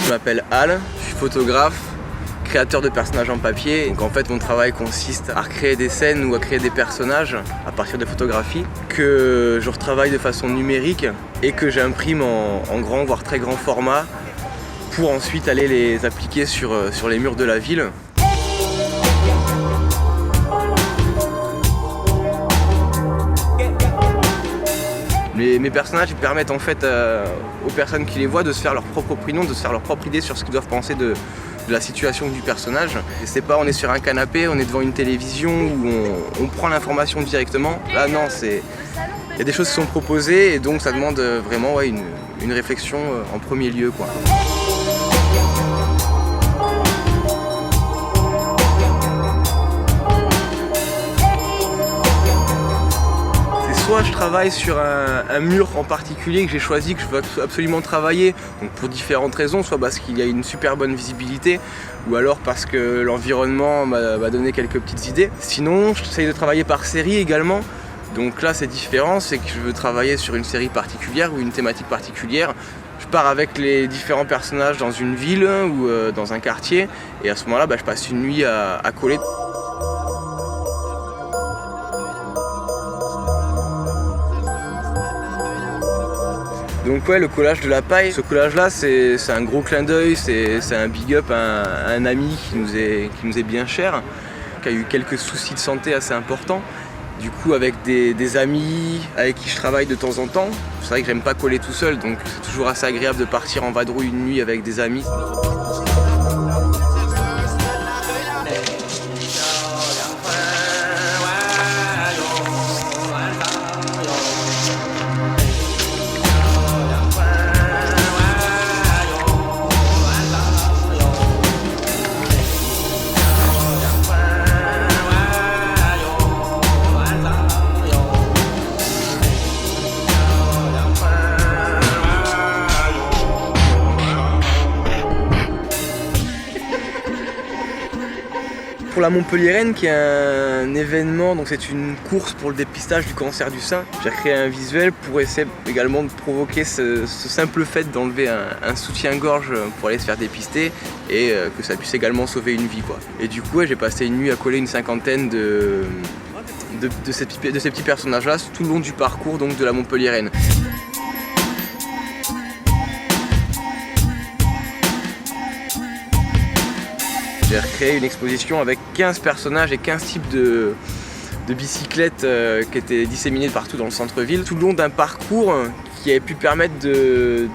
Je m'appelle Al, je suis photographe, créateur de personnages en papier. Donc en fait mon travail consiste à recréer des scènes ou à créer des personnages à partir de photographies que je retravaille de façon numérique et que j'imprime en grand voire très grand format pour ensuite aller les appliquer sur les murs de la ville. Mes personnages ils permettent en fait aux personnes qui les voient de se faire leur propre opinion, de se faire leur propre idée sur ce qu'ils doivent penser de la situation du personnage. Et c'est pas on est sur un canapé, on est devant une télévision où on prend l'information directement. Là non, il y a des choses qui sont proposées et donc ça demande vraiment une réflexion en premier lieu, quoi. Soit je travaille sur un mur en particulier que j'ai choisi, que je veux absolument travailler, donc pour différentes raisons, soit parce qu'il y a une super bonne visibilité, ou alors parce que l'environnement m'a donné quelques petites idées. Sinon, j'essaye de travailler par série également, donc là c'est différent, c'est que je veux travailler sur une série particulière ou une thématique particulière. Je pars avec les différents personnages dans une ville ou dans un quartier, et à ce moment-là, je passe une nuit à coller. Donc ouais, le collage de la paille, ce collage là c'est un gros clin d'œil, c'est un big up à un ami qui nous est bien cher, qui a eu quelques soucis de santé assez importants. Du coup avec des amis avec qui je travaille de temps en temps, c'est vrai que j'aime pas coller tout seul, donc c'est toujours assez agréable de partir en vadrouille une nuit avec des amis. Pour la Montpelliéraine qui est un événement, donc c'est une course pour le dépistage du cancer du sein. J'ai créé un visuel pour essayer également de provoquer ce simple fait d'enlever un soutien-gorge pour aller se faire dépister et que ça puisse également sauver une vie, quoi. Et du coup j'ai passé une nuit à coller une cinquantaine de ces petits personnages-là tout le long du parcours donc, de la Montpelliéraine. J'ai recréé une exposition avec 15 personnages et 15 types de bicyclettes qui étaient disséminées partout dans le centre-ville, tout le long d'un parcours qui avait pu permettre de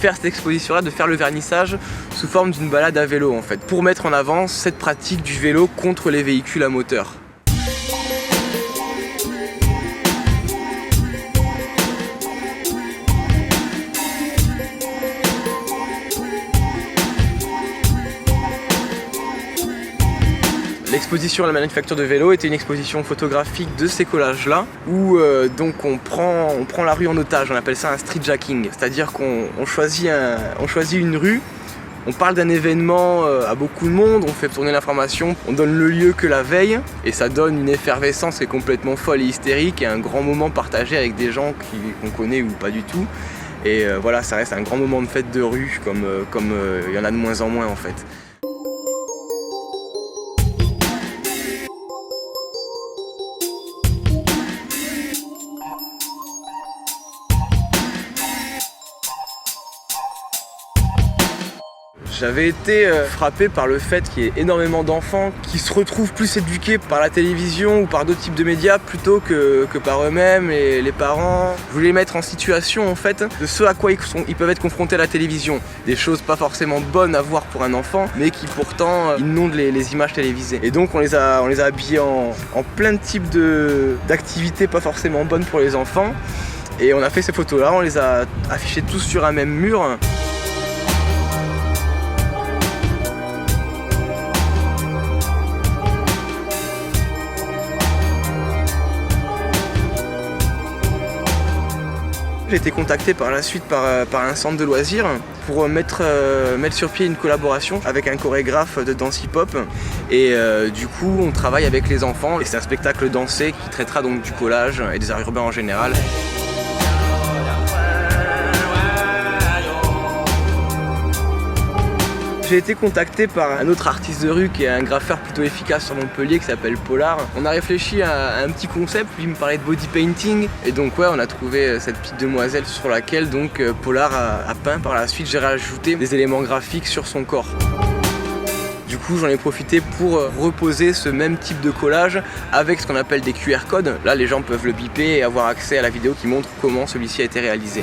faire cette exposition-là, de faire le vernissage sous forme d'une balade à vélo en fait, pour mettre en avant cette pratique du vélo contre les véhicules à moteur. L'exposition à la manufacture de vélo était une exposition photographique de ces collages-là, où donc on prend la rue en otage, on appelle ça un streetjacking, c'est-à-dire qu'on choisit une rue, on parle d'un événement à beaucoup de monde, on fait tourner l'information, on donne le lieu que la veille, et ça donne une effervescence qui est complètement folle et hystérique, et un grand moment partagé avec des gens qu'on connaît ou pas du tout. Et voilà, ça reste un grand moment de fête de rue, comme il y en a de moins en moins en fait. J'avais été frappé par le fait qu'il y ait énormément d'enfants qui se retrouvent plus éduqués par la télévision ou par d'autres types de médias plutôt que par eux-mêmes et les parents. Je voulais les mettre en situation en fait de ce à quoi ils peuvent être confrontés à la télévision. Des choses pas forcément bonnes à voir pour un enfant mais qui pourtant inondent les images télévisées. Et donc on les a habillés en plein de types d'activités pas forcément bonnes pour les enfants. Et on a fait ces photos-là, on les a affichées tous sur un même mur. J'ai été contacté par la suite par un centre de loisirs pour mettre sur pied une collaboration avec un chorégraphe de danse hip-hop. Et du coup, on travaille avec les enfants et c'est un spectacle dansé qui traitera donc du collage et des arts urbains en général. J'ai été contacté par un autre artiste de rue qui est un graffeur plutôt efficace sur Montpellier qui s'appelle Polar. On a réfléchi à un petit concept, lui me parlait de body painting et donc ouais, on a trouvé cette petite demoiselle sur laquelle donc Polar a peint. Par la suite j'ai rajouté des éléments graphiques sur son corps. Du coup j'en ai profité pour reposer ce même type de collage avec ce qu'on appelle des QR codes. Là les gens peuvent le biper et avoir accès à la vidéo qui montre comment celui-ci a été réalisé.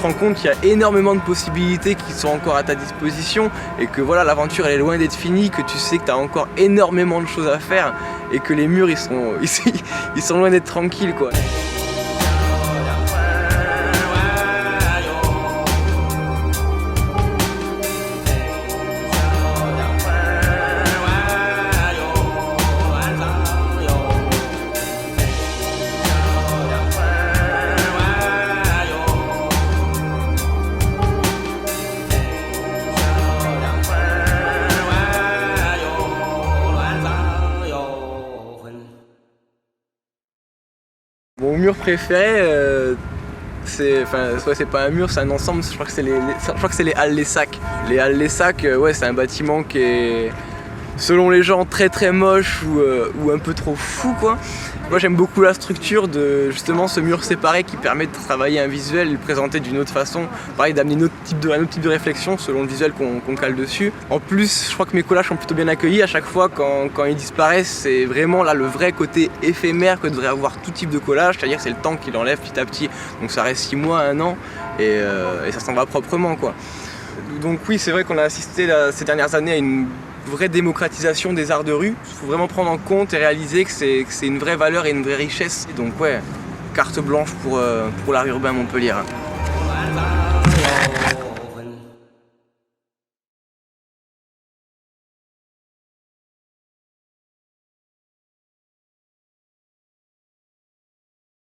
Rends compte qu'il y a énormément de possibilités qui sont encore à ta disposition et que voilà, l'aventure elle est loin d'être finie, que tu sais que tu as encore énormément de choses à faire et que les murs ils sont loin d'être tranquilles quoi. Mon mur préféré, c'est pas un mur, c'est un ensemble. Je crois que c'est les Halles Les Sacs. Les Halles Les Sacs, ouais, c'est un bâtiment qui est, selon les gens, très très moche ou un peu trop fou quoi. Moi j'aime beaucoup la structure de justement ce mur séparé qui permet de travailler un visuel et le présenter d'une autre façon. Pareil, d'amener un autre type de réflexion selon le visuel qu'on cale dessus. En plus, je crois que mes collages sont plutôt bien accueillis. À chaque fois quand ils disparaissent, c'est vraiment là le vrai côté éphémère que devrait avoir tout type de collage. C'est-à-dire c'est le temps qui l'enlève petit à petit. Donc ça reste 6 mois, 1 an et ça s'en va proprement quoi. Donc oui, c'est vrai qu'on a assisté ces dernières années à une vraie démocratisation des arts de rue. Il faut vraiment prendre en compte et réaliser que c'est une vraie valeur et une vraie richesse. Et donc ouais, carte blanche pour l'art urbain montpelliérain.